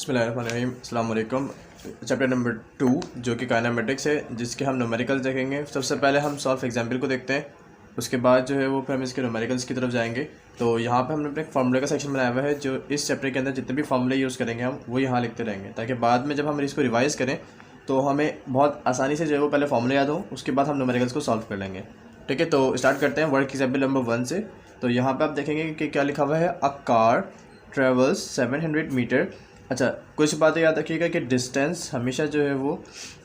बिस्मिल्लाहिर्रहमानिर्रहीम। अस्सलाम वालेकुम। चैप्टर नंबर 2 जो कि काइनेमेटिक्स है, जिसके हम न्यूमेरिकल्स देखेंगे। सबसे पहले हम सॉल्व एग्जाम्पल को देखते हैं, उसके बाद जो है वो फिर हम इसके न्यूमेरिकल्स की तरफ जाएंगे। तो यहाँ पे हमने अपने फार्मूले का सेक्शन बनाया हुआ है, जो इस चैप्टर के अंदर जितने भी फार्मूले यूज़ करेंगे हम वो यहाँ लिखते रहेंगे, ताकि बाद में जब हम इसको रिवाइज़ करें तो हमें बहुत आसानी से जो है वो पहले फार्मूले याद हो, उसके बाद हम न्यूमेरिकल्स को सॉल्व कर लेंगे। ठीक है, तो स्टार्ट करते हैं वर्क एग्जाम्पल नंबर 1 से। तो यहाँ पर आप देखेंगे कि क्या लिखा हुआ है, अ कार ट्रेवल्स 700 मीटर। अच्छा, कुछ बातें याद रखिएगा कि डिस्टेंस हमेशा जो है वो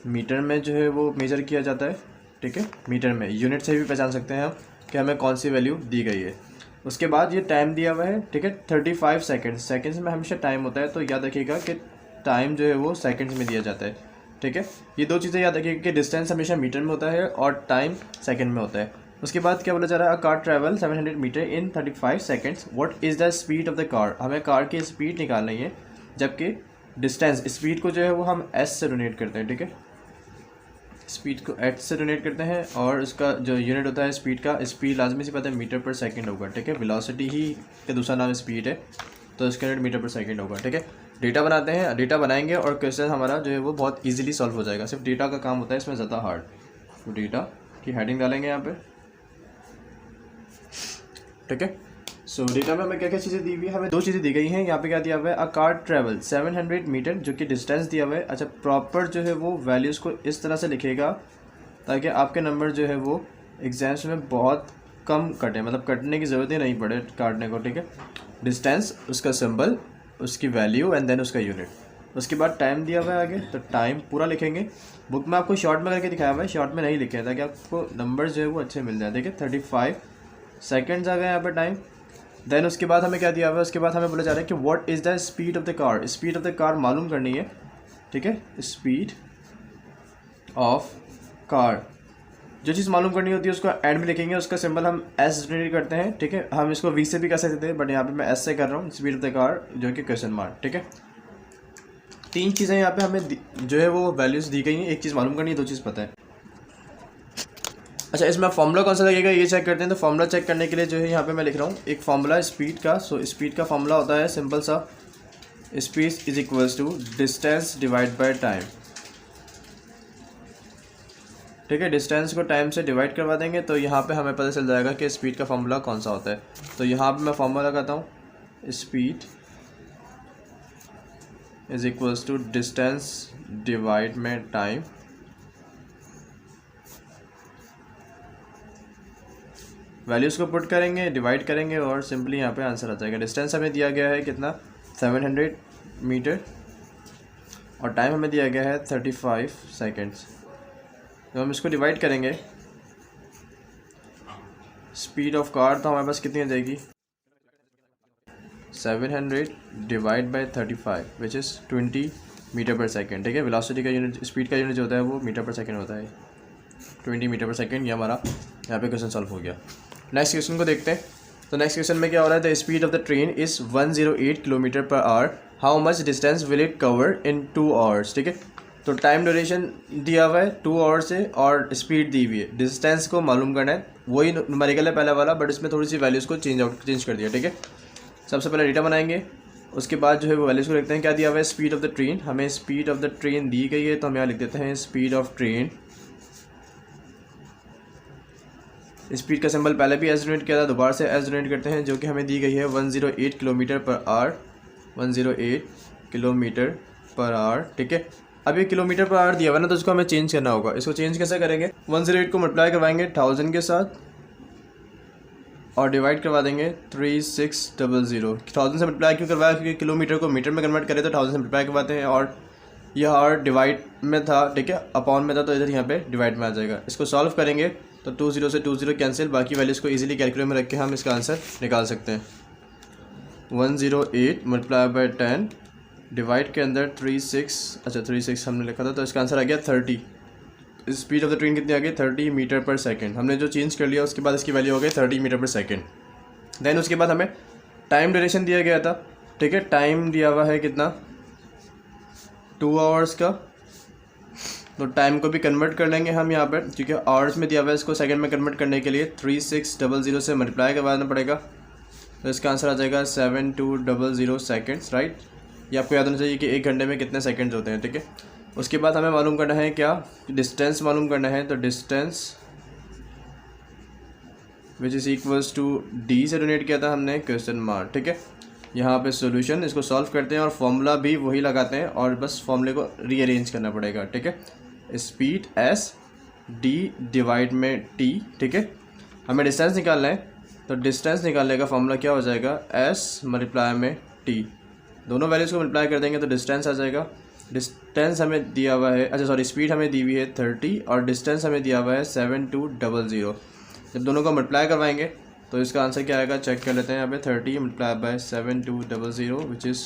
मीटर में जो है वो मेजर किया जाता है। ठीक है, मीटर में, यूनिट से भी पहचान सकते हैं हम कि हमें कौन सी वैल्यू दी गई है। उसके बाद ये टाइम दिया हुआ है, ठीक है, 35 सेकेंड्स। सेकेंड्स में हमेशा टाइम होता है, तो याद रखिएगा कि टाइम जो है वो सेकेंड्स में दिया जाता है। ठीक है, ये दो चीज़ें याद रखिएगा कि डिस्टेंस हमेशा मीटर में होता है और टाइम सेकेंड में होता है। उसके बाद क्या बोला जा रहा है, a car travel 700 metre in 35 seconds, what is the speed of the car. हमें कार की स्पीड निकालनी है, जबकि डिस्टेंस, स्पीड को जो है वो हम एस से डोनेट करते हैं। ठीक है, स्पीड को एच से डोनेट करते हैं, और उसका जो यूनिट होता है स्पीड का, स्पीड लाजमी सी बात है मीटर पर सेकंड होगा। ठीक है, वेलोसिटी ही का दूसरा नाम स्पीड है, तो इसका यूनिट मीटर पर सेकंड होगा। ठीक है, डेटा बनाते हैं, डेटा बनाएंगे और क्वेश्चन हमारा जो है वो बहुत ईजिली सॉल्व हो जाएगा। सिर्फ डेटा का काम होता है इसमें ज़्यादा हार्ड। तो डेटा की हेडिंग डालेंगे यहाँ पे। ठीक है, सो डेटा में हमें क्या क्या चीज़ें दी हुई है, हमें दो चीज़ें दी गई हैं। यहाँ पे क्या दिया हुआ है, अ कार ट्रैवल 700 मीटर, जो कि डिस्टेंस दिया हुआ है। अच्छा, प्रॉपर जो है वो वैल्यूज़ को इस तरह से लिखेगा ताकि आपके नंबर जो है वो एग्जाम्स में बहुत कम कटे, मतलब कटने की ज़रूरत ही नहीं पड़े काटने को। ठीक है, डिस्टेंस, उसका सिंबल, उसकी वैल्यू एंड देन उसका यूनिट। उसके बाद टाइम दिया हुआ है आगे, तो टाइम पूरा लिखेंगे। बुक में आपको शॉर्ट में करके दिखाया हुआ है, शॉर्ट में नहीं लिखे ताकि आपको नंबर जो है वो अच्छे मिल जाए। देखिए 35 सेकेंड्स आ गए यहाँ पर टाइम। देन उसके बाद हमें क्या दिया हुआ है, उसके बाद हमें बोला जा रहा है कि what is the speed of the car. Speed of the car मालूम करनी है। ठीक है, स्पीड ऑफ कार, जो चीज़ मालूम करनी होती है उसको एंड में लिखेंगे, उसका सिंबल हम एस जनरेट करते हैं। ठीक है, हम इसको वी से भी कर सकते थे, बट यहाँ पे मैं एस से कर रहा हूँ, स्पीड ऑफ द कार जो कि क्वेश्चन मार्क। ठीक है, तीन चीज़ें यहाँ पे हमें जो है वो वैल्यूज़ दी गई हैं, एक चीज़ मालूम करनी है, दो चीज़ पता है। अच्छा, इसमें फार्मूला कौन सा लगेगा ये चेक करते हैं। तो फार्मूला चेक करने के लिए जो है यहाँ पे मैं लिख रहा हूँ एक फार्मूला स्पीड का। सो स्पीड का फार्मूला होता है सिंपल सा, speed is equals to distance divide by time. ठीक है, डिस्टेंस को टाइम से डिवाइड करवा देंगे तो यहाँ पे हमें पता चल जाएगा कि स्पीड का फार्मूला कौन सा होता है। तो यहाँ पे मैं फार्मूला लगाता हूँ, speed is equals to distance divide में टाइम। वैल्यूज़ को पुट करेंगे, डिवाइड करेंगे और सिंपली यहाँ पे आंसर आ जाएगा। डिस्टेंस हमें दिया गया है कितना, 700 मीटर, और टाइम हमें दिया गया है 35 सेकेंड्स। तो हम इसको डिवाइड करेंगे, स्पीड ऑफ कार तो हमारे पास कितनी आ जाएगी, 700 divide by 35 which is 20 metre per second. ठीक है, वेलोसिटी का यूनिट, स्पीड का यूनिट जो होता है वो मीटर पर सेकेंड होता है, 20 मीटर पर सेकेंड। ये हमारा यहाँ पे क्वेश्चन सॉल्व हो गया। नेक्स्ट क्वेश्चन को देखते हैं। तो नेक्स्ट क्वेश्चन में क्या हो रहा है, the speed of the train is 108 kilometre per hour, how much distance will it cover in 2 hours. ठीक है, तो टाइम ड्यूरेशन दिया हुआ है 2 आवर्स से, और स्पीड दी हुई है, डिस्टेंस को मालूम करना है। वही न्यूमेरिकल है पहला वाला, बट इसमें थोड़ी सी वैल्यूज़ को चेंज कर दिया। ठीक है, सबसे पहले डेटा बनाएंगे, उसके बाद जो है वो वैल्यूज़ को लिखते हैं। क्या दिया हुआ है, स्पीड ऑफ द ट्रेन, हमें स्पीड ऑफ द ट्रेन दी गई है, तो हम यहाँ लिख देते हैं स्पीड ऑफ ट्रेन। स्पीड का सिंबल पहले भी एस डोनेट किया था, दोबारा से एस डोनेट करते हैं, जो कि हमें दी गई है 108 kilometre per hour, 108 kilometre per hour. ठीक है, अब ये किलोमीटर पर आवर दिया हुआ ना, तो इसको हमें चेंज करना होगा। इसको चेंज कैसे करेंगे, 108 को मल्टीप्लाई करवाएंगे 1000 के साथ और डिवाइड करवा देंगे 3600। 1000 से मल्टीप्लाई क्यों करवाया, क्योंकि किलोमीटर को मीटर में कन्वर्ट करें तो 1000 से मल्टीप्लाई करवाते हैं, और यह आवर डिवाइड में था, ठीक है, अपॉन में था, तो इधर यहाँ पे डिवाइड में आ जाएगा। इसको सॉल्व करेंगे तो 20 से 20 कैंसिल, बाकी वैल्यूज़ को इजीली कैलकुलेटर में रख के हम इसका आंसर निकाल सकते हैं। 108 मल्टीप्लाई बाय 10 डिवाइड के अंदर 36, अच्छा 36 हमने लिखा था, तो इसका आंसर आ गया 30। स्पीड ऑफ द ट्रेन कितनी आ गई, 30 मीटर पर सेकेंड। हमने जो चेंज कर लिया उसके बाद इसकी वैल्यू हो गई 30 मीटर पर सेकेंड। देन उसके बाद हमें टाइम ड्यूरेशन दिया गया था। ठीक है, टाइम दिया हुआ है कितना, 2 आवर्स का, तो टाइम को भी कन्वर्ट कर लेंगे हम यहाँ पर, क्योंकि आवर्स में दिया हुआ है, इसको सेकंड में कन्वर्ट करने के लिए 3600 से मल्टीप्लाई करवाना पड़ेगा, तो इसका आंसर आ जाएगा 7200 सेकेंड्स। राइट, ये आपको याद होना चाहिए कि 1 घंटे में कितने सेकंड्स होते हैं, ठीक है। उसके बाद हमें मालूम करना है क्या, डिस्टेंस मालूम करना है। तो distance which is equals to D से डोनेट किया था हमने क्वेश्चन मार्क, ठीक है। यहाँ पे सॉल्यूशन इसको सॉल्व करते हैं और फॉर्मूला भी वही लगाते हैं और बस फॉर्मूले को रीअरेंज करना पड़ेगा, ठीक है। स्पीड एस डी डिवाइड में टी, ठीक है। हमें डिस्टेंस निकालना है, तो डिस्टेंस निकालने का फॉर्मूला क्या हो जाएगा, एस मल्टीप्लाई में टी। दोनों वैल्यूज़ को मल्टीप्लाई कर देंगे तो डिस्टेंस आ जाएगा। डिस्टेंस हमें दिया हुआ है, अच्छा सॉरी, स्पीड हमें दी हुई है 30 और डिस्टेंस हमें दिया हुआ है 7200। जब दोनों को मल्टीप्लाई करवाएंगे तो इसका आंसर क्या आएगा, चेक कर लेते हैं। यहाँ पे 30 मल्टीप्लाई बाय 7200 विच इज़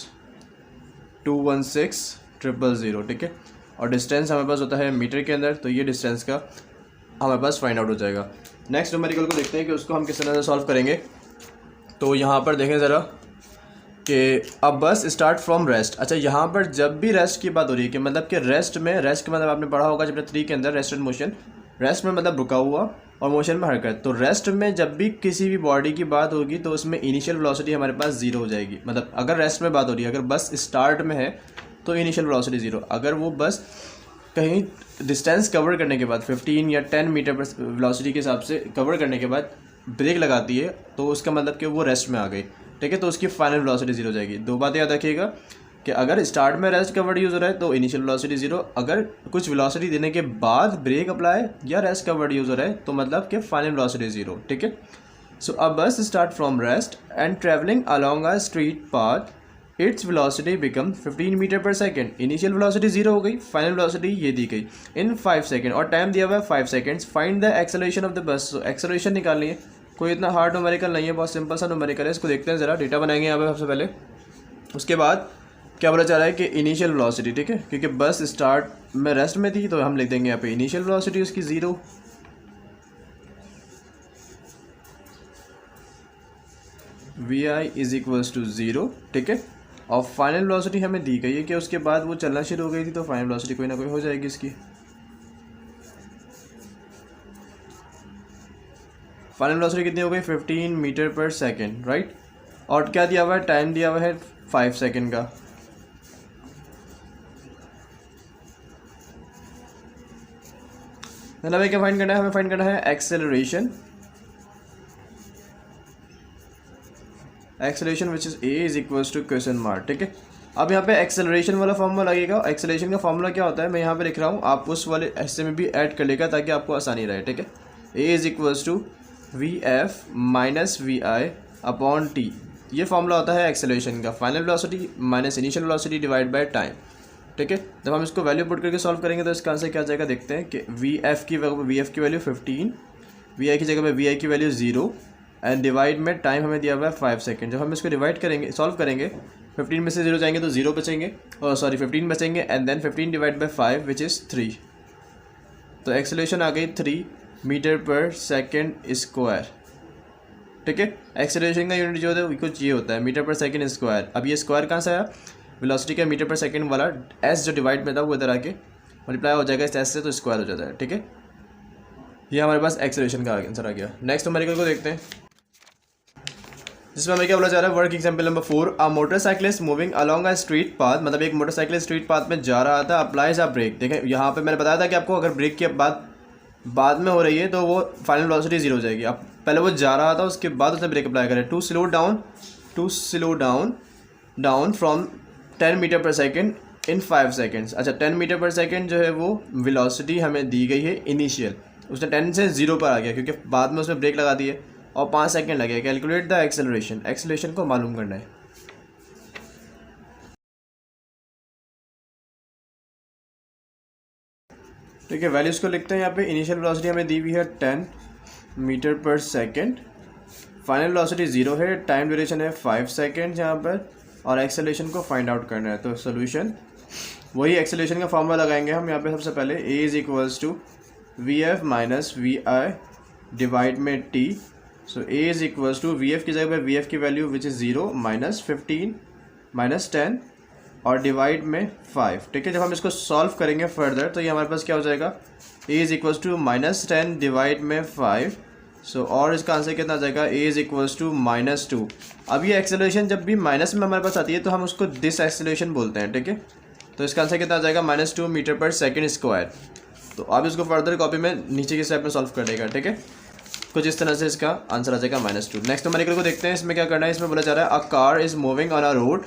216000, ठीक है। और डिस्टेंस हमारे पास होता है मीटर के अंदर, तो ये डिस्टेंस का हमारे पास फाइंड आउट हो जाएगा। नेक्स्ट न्यूमेरिकल को देखते हैं कि उसको हम किस तरह से सॉल्व करेंगे। तो यहाँ पर देखें ज़रा कि अब बस स्टार्ट फ्रॉम रेस्ट। अच्छा, यहाँ पर जब भी रेस्ट की बात हो रही है कि मतलब कि रेस्ट में, रेस्ट के मतलब आपने पढ़ा होगा चैप्टर 3 के अंदर, रेस्ट एंड मोशन। रेस्ट में मतलब रुका हुआ और मोशन में हरकत। तो रेस्ट में जब भी किसी भी बॉडी की बात होगी तो उसमें इनिशियल वेलोसिटी हमारे पास 0 हो जाएगी। मतलब अगर रेस्ट में बात हो रही है, अगर बस स्टार्ट में है तो इनिशियल वेलोसिटी 0। अगर वो बस कहीं डिस्टेंस कवर करने के बाद 15 या 10 मीटर पर वेलोसिटी के हिसाब से कवर करने के बाद ब्रेक लगाती है तो उसका मतलब कि वो रेस्ट में आ गई, ठीक है। तो उसकी फाइनल वेलोसिटी 0 हो जाएगी। दो बातें याद रखिएगा कि अगर स्टार्ट में रेस्ट का वर्ड यूज़ हो रहा है तो इनिशियल वेलोसिटी 0, अगर कुछ वेलोसिटी देने के बाद ब्रेक अप्लाई या रेस्ट का वर्ड यूज़ हो रहा है तो मतलब कि फाइनल वेलोसिटी 0, ठीक है। सो अब bus start from rest and travelling along a straight path, its velocity become 15 metre per second. Initial velocity 0 हो गई, फाइनल वेलोसिटी ये दी गई इन 5 सेकेंड और टाइम दिया हुआ है 5 seconds. Find the acceleration of the bus. So acceleration निकालनी है, कोई इतना हार्ड न्यूमेरिकल नहीं है, बहुत सिंपल सा न्यूमेरिकल है। इसको देखते हैं ज़रा, डेटा बनाएंगे यहाँ पे सबसे पहले। उसके बाद क्या बोला जा रहा है कि इनिशियल वेलोसिटी, ठीक है, क्योंकि बस स्टार्ट में रेस्ट में थी तो हम लिख देंगे यहाँ पे इनिशियल वेलोसिटी उसकी 0। V I is equals to 0, ठीक है। और फाइनल वेलोसिटी हमें दी गई है कि उसके बाद वो चलना शुरू हो गई थी तो फाइनल वेलोसिटी कोई ना कोई हो जाएगी इसकी। फाइनल वेलोसिटी कितनी हो गई, 15 मीटर पर सेकेंड, राइट। और क्या दिया हुआ है, टाइम दिया हुआ है 5 सेकेंड का। हमें क्या फाइंड करना है, हमें फाइंड करना है acceleration. Acceleration which is a is equals to question mark, ठीक है। अब यहाँ पे एक्सेलरेशन वाला फॉर्मूला लगेगा। एक्सेलरेशन का फॉर्मूला क्या होता है मैं यहाँ पे लिख रहा हूँ, आप उस वाले हिस्से में भी ऐड कर लेगा ताकि आपको आसानी रहे, ठीक है। A is equals to v f minus v i upon t, ये फॉर्मूला होता है एक्सेलरेशन का। Final velocity minus initial velocity divide by time, ठीक है। जब हम इसको वैल्यू पुट करके सॉल्व करेंगे तो इसका आंसर क्या जाएगा, देखते हैं कि वी एफ की वैल्यू 15, वी आई की जगह पे वी आई की वैल्यू 0 एंड डिवाइड में टाइम हमें दिया हुआ है 5 सेकेंड। जब हम इसको डिवाइड करेंगे, सॉल्व करेंगे, 15 में से 0 जाएंगे तो 0 बचेंगे, और सॉरी 15 बचेंगे and then 15 divide by 5 which is 3। तो एक्सेलरेशन आ गई 3 मीटर पर सेकेंड स्क्वायर, ठीक है। एक्सेलरेशन का यूनिट जो है वो कुछ ये होता है, मीटर पर सेकेंड स्क्वायर। अब ये स्क्वायर कहाँ से आया, वेलोसिटी का मीटर पर सेकेंड वाला एस जो डिवाइड में था वो इधर आके मल्टीप्लाई हो जाएगा इस एस से, तो स्क्वायर हो जाता है, ठीक है। ये हमारे पास एक्सेलरेशन का आंसर आ गया। नेक्स्ट न्यूमेरिकल को देखते हैं, जिसमें हमें क्या बोला जा रहा है, work example number 4। A motorcyclist moving along a straight path, मतलब एक मोटरसाइकिलिस्ट स्ट्रीट पाथ में जा रहा था, अप्लाइज अ ब्रेक। देखें यहाँ पे मैंने बताया था कि आपको अगर ब्रेक की बाद में हो रही है तो वो फाइनल वेलोसिटी 0 हो जाएगी। अब पहले वो जा रहा था, उसके बाद उसने ब्रेक अप्लाई करा। To slow down from 10 metre per second in 5 seconds. अच्छा, 10 मीटर पर सेकेंड जो है वो वेलोसिटी हमें दी गई है इनिशियल, उसने 10 से 0 पर आ गया क्योंकि बाद में उसने ब्रेक लगा दी है और 5 सेकेंड लगे। कैलकुलेट द एक्सेलरेशन, एक्सेलरेशन को मालूम करना है। ठीक है, वैल्यूज़ को लिखते हैं यहाँ पे। इनिशियल वेलोसिटी हमें दी हुई है 10 metre per second, final velocity 0 है, टाइम ड्यूरेशन है 5 सेकेंड यहाँ पर, और एक्सेलरेशन को फाइंड आउट करना है। तो सोल्यूशन वही एक्सेलरेशन का फॉर्मूला लगाएंगे हम यहाँ पे। सबसे पहले a is equals to v f minus v i divide में t. So a is equals to v f की जगह पर वी एफ की value which is 0 minus 15 minus 10 और डिवाइड में 5, ठीक है। जब हम इसको सॉल्व करेंगे फर्दर तो ये हमारे पास क्या हो जाएगा, a is equals to minus 10 divide में 5 और इसका आंसर कितना आ जाएगा, a इज इक्वल्स टू -2। अब ये एक्सेलरेशन जब भी माइनस में हमारे पास आती है तो हम उसको डिस एक्सेलरेशन बोलते हैं, ठीक है। तो इसका आंसर कितना आ जाएगा, -2 मीटर पर सेकेंड स्क्वायर। तो आप इसको फर्दर कॉपी में नीचे की स्टेप में सॉल्व कर देगा, ठीक है। कुछ इस तरह से इसका आंसर आ जाएगा -2। नेक्स्ट न्यूमेरिकल को देखते हैं, इसमें क्या करना है। इसमें बोला जा रहा है a car is moving on a road.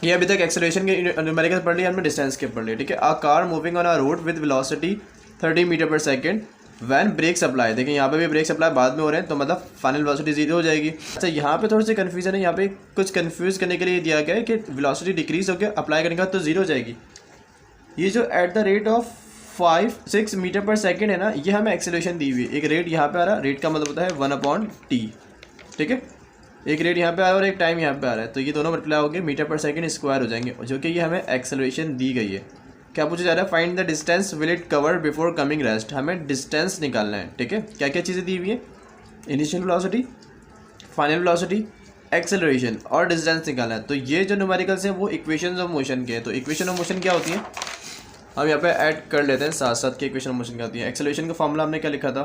ये अभी तक एक्सेलरेशन के न्यूमेरिकल पढ़ लिया हमने, डिस्टेंस के पढ़ लिया, ठीक है। A car moving on a road with velocity 30 metre per second when brakes apply. देखिए यहाँ पे भी ब्रेक्स अप्लाई बाद में हो रहे हैं, तो मतलब फाइनल वेलोसिटी 0 हो जाएगी। अच्छा यहाँ पे थोड़ी सी कन्फ्यूजन है, यहाँ पे कुछ कन्फ्यूज करने के लिए दिया गया है कि वेलोसिटी डिक्रीज होकर अप्लाई करने का तो 0 हो जाएगी। ये जो at the rate of 5-6 metre per second है ना, ये हमें एक्सेलरेशन दी हुई है। एक रेट यहाँ पे आ रहा है, रेट का मतलब होता है 1/t, ठीक है। एक रेट यहाँ पे आ रहा है और एक टाइम यहाँ पे आ रहा है, तो ये दोनों मल्टीप्लाई होकर मीटर पर सेकंड स्क्वायर हो जाएंगे, जो कि ये हमें एक्सेलरेशन दी गई है। क्या पूछा जा रहा है, find the distance will it cover before coming rest. हमें डिस्टेंस निकालना है, ठीक है। क्या क्या चीज़ें दी हुई है, initial velocity, final velocity, acceleration और डिस्टेंस निकालना है। तो ये जो न्यूमेरिकल्स हैं वो इक्वेशंस ऑफ मोशन के हैं। तो इक्वेशन ऑफ मोशन क्या होती है, हम यहाँ पे ऐड कर लेते हैं साथ साथ कि इक्वेशन ऑफ मोशन क्या होती है। एक्सेलरेशन का फॉर्मूला हमने क्या लिखा था,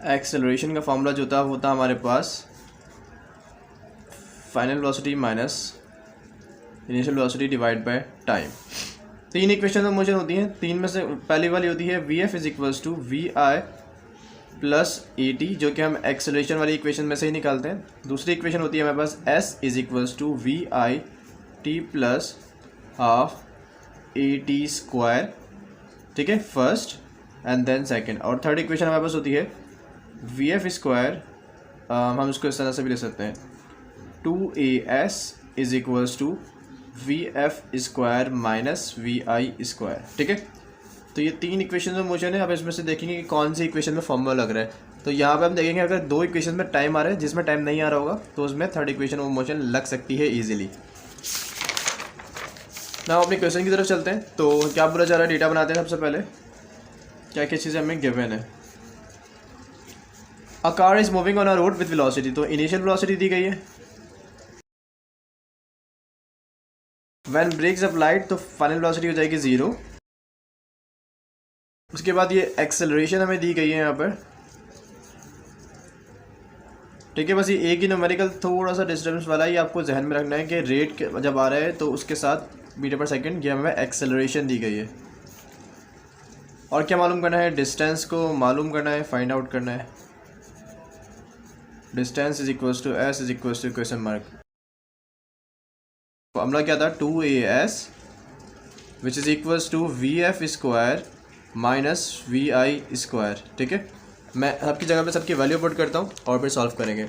एक्सेलरेशन का फॉर्मूला जो था वो था हमारे पास final velocity minus initial velocity divide by time. 3 equation of motion होती हैं। 3 में से पहली वाली होती है Vf is equals to VI plus AT, जो कि हम एक्सेलरेशन वाली इक्वेशन में से ही निकालते हैं। दूसरी इक्वेशन होती है हमारे पास S is equals to VI t plus half AT square, ठीक है, फर्स्ट एंड देन सेकेंड। और थर्ड इक्वेशन हमारे पास होती है Vf स्क्वायर, हम इसको इस तरह से भी ले सकते हैं 2AS is equals to VF square minus VI square, ठीक है। तो ये 3 इक्वेशन ऑफ मोशन है। अब इसमें से देखेंगे कि कौन सी इक्वेशन में फॉर्मूला लग रहा है। तो यहाँ पे हम देखेंगे अगर 2 इक्वेशन में टाइम आ रहा है, जिसमें टाइम नहीं आ रहा होगा, तो उसमें थर्ड इक्वेशन ऑफ मोशन लग सकती है ईजिली। ना अपने क्वेश्चन की तरफ चलते हैं। तो क्या बोला जा रहा है, डेटा बनाते हैं। सबसे पहले क्या क्या चीज़ें हमें गिवन है। A car is moving on a road with velocity, तो इनिशियल वेलोसिटी दी गई है। व्हेन ब्रेक्स अप्लाइड, तो फाइनल वेलोसिटी हो जाएगी 0। उसके बाद ये एक्सेलरेशन हमें दी गई है यहाँ पर, ठीक है। बस ये एक ही न्यूमेरिकल थोड़ा सा डिस्टर्बेंस वाला ही आपको जहन में रखना है कि रेट जब आ रहा है तो उसके साथ मीटर पर सेकंड ये हमें एक्सेलरेशन दी गई है। और क्या मालूम करना है, डिस्टेंस को मालूम करना है, फाइंड आउट करना है। Distance is equals to S is equals to question mark. Formula क्या था, 2AS which is equals to VF square minus VI square, ठीक है। मैं सबकी जगह पे सबकी वैल्यू पुट करता हूँ और फिर सॉल्व करेंगे।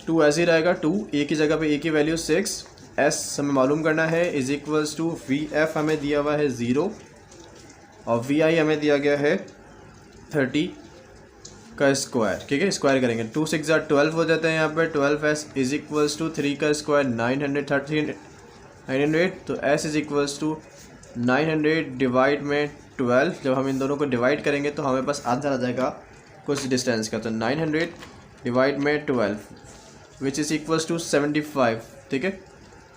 2 ऐसे ही रहेगा, 2 A की जगह पे A की वैल्यू 6, S हमें मालूम करना है इज इक्वल्स टू VF हमें दिया हुआ है 0 और VI हमें दिया गया है 30 का स्क्वायर, ठीक है। स्क्वायर करेंगे 2 6 12 हो जाता है यहाँ पर। 12S इज इक्वल्स टू 3 का स्क्वायर 900 तो S is equals to 900 divide में 12। जब हम इन दोनों को डिवाइड करेंगे तो हमें पास आंसर आ जाएगा कुछ डिस्टेंस का। तो 900 डिवाइड में 12 विच इज़ इक्वल्स टू 75, ठीक है।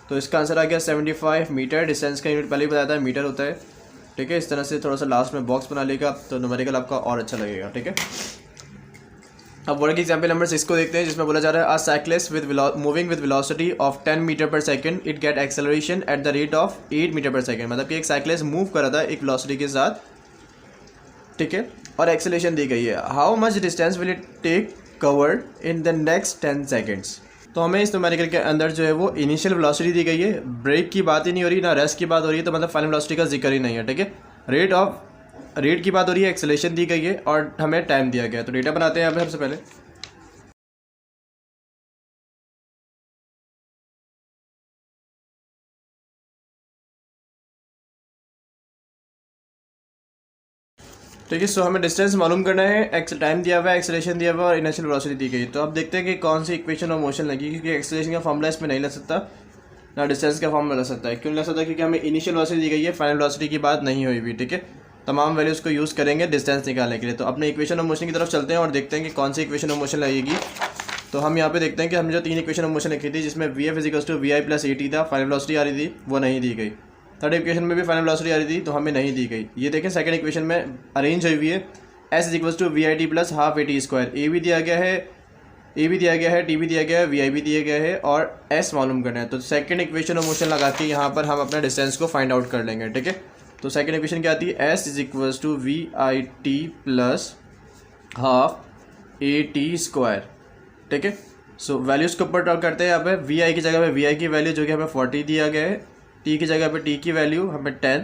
तो इसका आंसर आ गया 75 मीटर। डिस्टेंस का यूनिट पहले ही बताया था, मीटर होता है, ठीक है। इस तरह से थोड़ा सा लास्ट में बॉक्स बना लेगा तो न्यूमेरिकल आपका और अच्छा लगेगा, ठीक है। अब वर्क एग्जाम्पल नंबर 6 को देखते हैं, जिसमें बोला जा रहा है a cyclist with moving with velocity of 10 metre per second it get acceleration at the rate of 8 metre per second. मतलब कि एक साइक्लिस्ट मूव कर रहा था एक वेलोसिटी के साथ, ठीक है, और एक्सेलरेशन दी गई है। How much distance will it take covered in the next 10 seconds. तो हमें इस न्यूमेरिकल के अंदर जो है वो इनिशियल वेलोसिटी दी गई है, ब्रेक की बात ही नहीं हो रही, ना रेस्ट की बात हो रही है, तो मतलब फाइनल वेलोसिटी का जिक्र ही नहीं है, ठीक है। रेट की बात हो रही है, एक्सेलरेशन दी गई है और हमें टाइम दिया गया है। तो डेटा बनाते हैं यहाँ पे सबसे पहले। ठीक है, सो हमें डिस्टेंस मालूम करना है, टाइम दिया हुआ है, एक्सेलरेशन दिया हुआ है और इनिशियल वेलोसिटी दी गई। तो अब देखते हैं कि कौन सी इक्वेशन ऑफ मोशन लगी, क्योंकि एक्सेलरेशन का फॉर्मूला इसमें नहीं लग सकता, ना डिस्टेंस का फॉर्मूला लग सकता है। क्यों नहीं लग सकता, क्योंकि हमें इनिशियल वेलोसिटी दी गई है, फाइनल वेलोसिटी की बात नहीं हुई भी, ठीक है। तमाम वैल्यूज़ को यूज़ करेंगे डिस्टेंस निकालने के लिए। तो अपने इक्वेशन ऑफ मोशन की तरफ चलते हैं और देखते हैं कि कौन सी इक्वेशन ऑफ मोशन लगेगी। तो हम यहाँ पे देखते हैं कि हमने जो 3 इक्वेशन ऑफ मोशन लिखी थी, जिसमें VF is equals to VI plus AT था, फाइनल वेलोसिटी आ रही थी, वो नहीं दी गई। थर्ड इक्वेशन में भी फाइनल वेलोसिटी आ रही थी, तो हमें नहीं दी गई। ये देखें सेकंड इक्वेशन में अरेंज हुई हुई है, S is equal to we I T plus half A T square. A भी दिया गया है, ए भी दिया गया है, टी भी दिया गया है, वी आई भी दिया गया है और एस मालूम करना है। तो सेकंड इक्वेशन ऑफ मोशन लगा के यहाँ पर हम अपना डिस्टेंस को फाइंड आउट कर लेंगे, ठीक है। तो सेकंड इक्वेशन क्या आती है, S is equal to we I T plus half A T square, ठीक है। सो वैल्यूज़ को पुट आउट करते हैं। यहाँ पे वी आई की जगह पे वी आई की वैल्यू जो कि हमें 40 दिया गया है, टी की जगह पे टी की वैल्यू हमें 10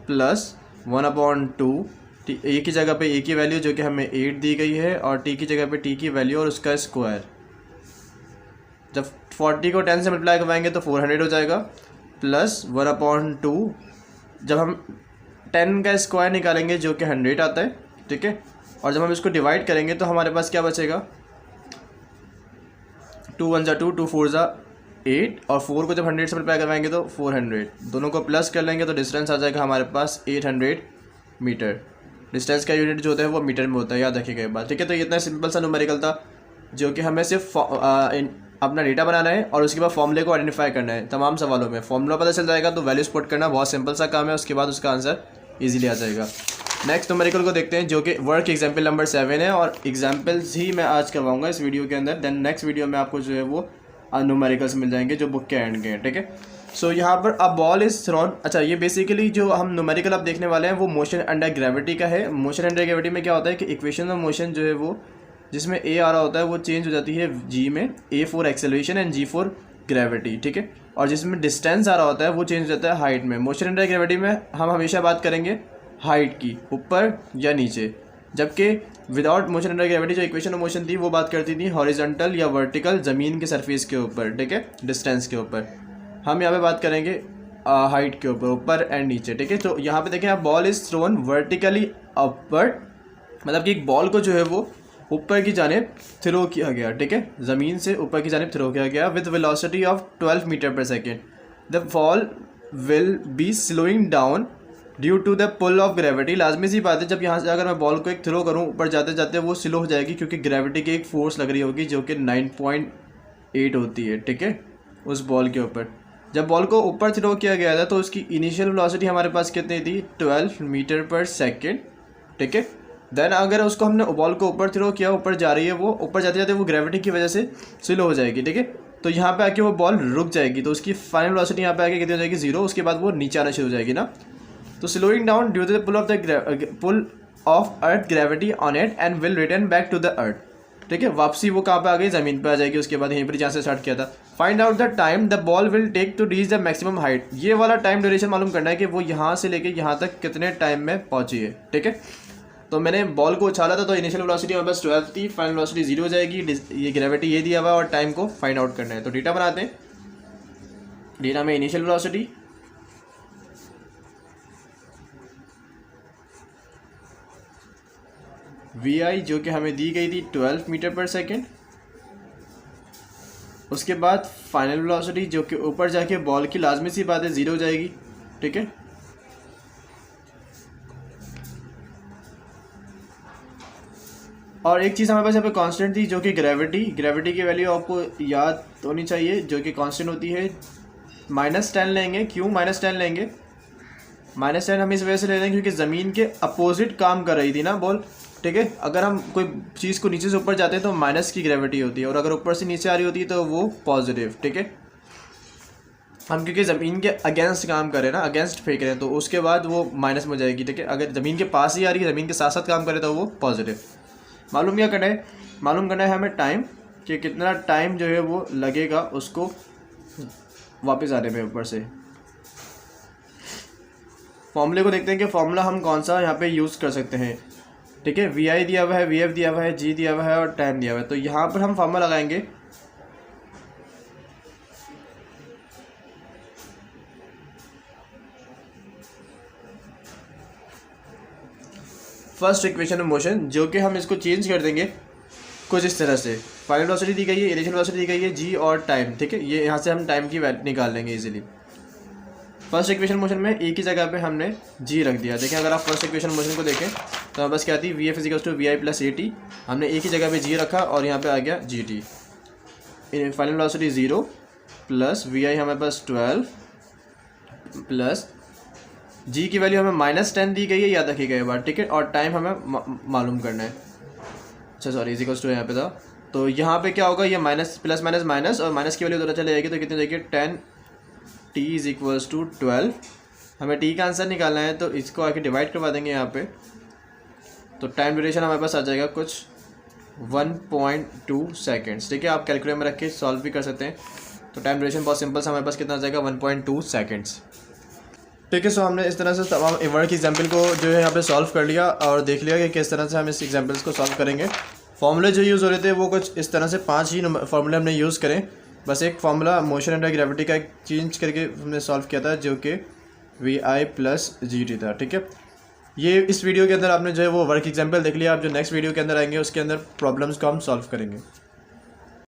प्लस 1/2, ए की जगह पे ए की वैल्यू जो कि हमें 8 दी गई है और टी की जगह पे टी की वैल्यू और उसका स्क्वायर। जब 40 को 10 से मल्टीप्लाई करवाएंगे तो 400 हो जाएगा प्लस 1/2। जब हम 10 का स्क्वायर निकालेंगे जो कि 100 आता है, ठीक है। और जब हम इसको डिवाइड करेंगे तो हमारे पास क्या बचेगा, 2 1 जा 2, 2 4 जा 8 और 4 को जब 100 से मल्टीप्लाई करवाएंगे तो 400। दोनों को प्लस कर लेंगे तो डिस्टेंस आ जाएगा हमारे पास 800 मीटर। डिस्टेंस का यूनिट जो होता है वो मीटर में होता है, याद रखिएगा ये बात, ठीक है। तो ये इतना सिंपल सा न्यूमेरिकल था जो कि हमें सिर्फ अपना डेटा बनाना है और उसके बाद फॉर्मूले को आइडेंटिफाई करना है। तमाम सवालों में फॉर्मूला पता चल जाएगा तो वैल्यूज पुट करना बहुत सिंपल सा काम है, उसके बाद उसका आंसर ईजिली आ जाएगा। नेक्स्ट न्यूमेरिकल को देखते हैं जो कि वर्क एग्जाम्पल नंबर 7 है और एग्जाम्पल्स ही मैं आज करवाऊंगा इस वीडियो के अंदर। देन नेक्स्ट वीडियो में आपको जो है वो न्यूमेरिकल्स मिल जाएंगे जो बुक के एंड के हैं, ठीक है। सो यहाँ पर अ बॉल इज थ्रोन। अच्छा, ये बेसिकली जो हम न्यूमेरिकल अब देखने वाले हैं वो मोशन अंडर ग्रेविटी का है। मोशन अंडर ग्रेविटी में क्या होता है कि इक्वेशन ऑफ मोशन जो है वो जिसमें ए आ रहा होता है वो चेंज हो जाती है जी में, A for acceleration and G for gravity, ठीक है। और जिसमें डिस्टेंस आ रहा होता है वो चेंज हो जाता है हाइट में। मोशन अंडर ग्रेविटी में हम हमेशा बात करेंगे हाइट की, ऊपर या नीचे, जबकि विदाउट मोशन अंडर ग्रेविटी जो इक्वेशन ऑफ मोशन थी वो बात करती थी हॉरिजॉन्टल या वर्टिकल, ज़मीन के सरफेस के ऊपर, ठीक है, डिस्टेंस के ऊपर। हम यहाँ पे बात करेंगे हाइट के ऊपर एंड नीचे, ठीक है। तो यहाँ पे देखें आप, ball is thrown vertically upward, मतलब कि एक बॉल को जो है वो ऊपर की जानिब थ्रो किया गया, ठीक है, ज़मीन से ऊपर की जानिब थ्रो किया गया with velocity of 12 metre per second. The ball will be slowing down due to the pull of gravity. लाजमी सी बात है, जब यहाँ से अगर मैं बॉल को एक थ्रो करूँ ऊपर जाते जाते वो स्लो हो जाएगी क्योंकि ग्रेविटी की एक फोर्स लग रही होगी जो कि 9.8 होती है, ठीक है, उस बॉल के ऊपर। जब बॉल को ऊपर थ्रो किया गया था तो उसकी इनिशियल वेलोसिटी हमारे पास कितनी थी, 12 मीटर पर सेकेंड, ठीक है। देन अगर उसको हमने बॉल को ऊपर थ्रो किया, ऊपर जा रही है वो, ऊपर जाते जाते वो ग्रेविटी की वजह से स्लो हो जाएगी, ठीक है। तो यहाँ पे आके वो बॉल रुक जाएगी तो उसकी फाइनल वेलोसिटी यहाँ पे आके कितनी हो जाएगी, 0। उसके बाद वो नीचे आना शुरू हो जाएगी ना। तो slowing down due to the pull of earth gravity on it and will return back to the earth, ठीक है। वापसी वो कहाँ पे आ गई, ज़मीन पे आ जाएगी। उसके बाद यहीं पर जहाँ से स्टार्ट किया था, find out the time the ball will take to reach the maximum height. ये वाला टाइम ड्यूरेशन मालूम करना है कि वो यहाँ से लेके यहाँ तक कितने टाइम में पहुँची है, ठीक है। तो मैंने बॉल को उछाला था तो इनिशियल वेलोसिटी हमारे पास 12 थी, फाइनल वेलोसिटी 0 हो जाएगी। ये ग्रेविटी ये दिया हुआ है और टाइम को फाइंड आउट करना है। तो डेटा बनाते हैं। डेटा में इनिशियल वेलोसिटी, वी आई जो कि हमें दी गई थी 12 मीटर पर सेकेंड। उसके बाद फाइनल वेलोसिटी जो कि ऊपर जाके बॉल की लाजमी सी बात है 0 हो जाएगी, ठीक है। और एक चीज़ हमारे पास यहाँ पे कांस्टेंट थी जो कि ग्रेविटी की वैल्यू आपको याद होनी चाहिए जो कि कांस्टेंट होती है -10 लेंगे। क्यों -10 लेंगे, -10 हम इस वजह से ले रहे हैं क्योंकि ज़मीन के अपोजिट काम कर रही थी ना बॉल, ठीक है। अगर हम कोई चीज़ को नीचे से ऊपर जाते हैं तो माइनस की ग्रेविटी होती है और अगर ऊपर से नीचे आ रही होती है तो वो पॉजिटिव, ठीक है। हम क्योंकि ज़मीन के अगेंस्ट काम कर रहे हैं ना, अगेंस्ट फेंक रहे हैं, तो उसके बाद वो माइनस में जाएगी, ठीक है। अगर ज़मीन के पास ही आ रही है, ज़मीन के साथ साथ काम करे तो वो पॉजिटिव। मालूम क्या करना है, मालूम करना है हमें टाइम, कि कितना टाइम जो है वो लगेगा उसको वापस आने में ऊपर से। फॉर्मूले को देखते हैं कि फॉर्मूला हम कौन सा यहाँ पे यूज़ कर सकते हैं, ठीक है। वी आई दिया हुआ है, वी एफ दिया हुआ है, जी दिया हुआ है और टाइम दिया हुआ है। तो यहाँ पर हम फॉर्मूला लगाएंगे फर्स्ट इक्वेशन ऑफ मोशन, जो कि हम इसको चेंज कर देंगे कुछ इस तरह से। फाइनल वेलोसिटी दी गई है, इनिशियल वेलोसिटी दी गई है, जी और टाइम, ठीक है। ये यहाँ से हम टाइम की वैल्यू निकाल लेंगे इजीली। फर्स्ट इक्वेशन मोशन में ए की जगह पे हमने जी रख दिया। देखें अगर आप फर्स्ट इक्वेशन मोशन को देखें तो हमारे पास क्या थी, V F is equals to we I plus A T. हमने ए की जगह पे जी रखा और यहाँ पे आ गया g t. Final velocity 0 plus v i हमारे पास 12 प्लस जी की वैल्यू हमें -10 दी गई है, याद रखिएगा ये बात, ठीक है। और टाइम हमें मालूम करना है। अच्छा सॉरी, इक्वल्स टू यहाँ पे था, तो यहाँ पे क्या होगा, ये माइनस प्लस माइनस माइनस, और माइनस की वैल्यू उधर चले जाएगी, तो कितनी जाएगी 10t इज इक्वल्स टू 12। हमें t का आंसर निकालना है, तो इसको आके डिवाइड करवा देंगे यहाँ पे, तो टाइम ड्यूरेशन हमारे पास आ जाएगा कुछ 1.2 सेकेंड्स, ठीक है। आप कैलकुलेटर में रख के सॉल्व भी कर सकते हैं। तो टाइम ड्यूरेशन बहुत सिंपल से हमारे पास कितना आ जाएगा 1.2 सेकेंड्स, ठीक है। सो हमने इस तरह से तमाम वर्ड की एग्जाम्पल को जो है यहाँ पे सॉल्व कर लिया और देख लिया कि किस तरह से हम इस एग्जाम्पल्स को सॉल्व करेंगे। फॉर्मूले जो यूज़ हो रहे थे वो कुछ इस तरह से 5 ही फॉर्मूले हमने यूज़ करें। बस एक फार्मूला मोशन अंडर ग्रेविटी का चेंज करके हमने सॉल्व किया था, जो कि VI + GT था, ठीक है। ये इस वीडियो के अंदर आपने जो है वो वर्क एग्जाम्पल देख लिया। आप जो नेक्स्ट वीडियो के अंदर आएंगे उसके अंदर प्रॉब्लम्स को हम सॉल्व करेंगे।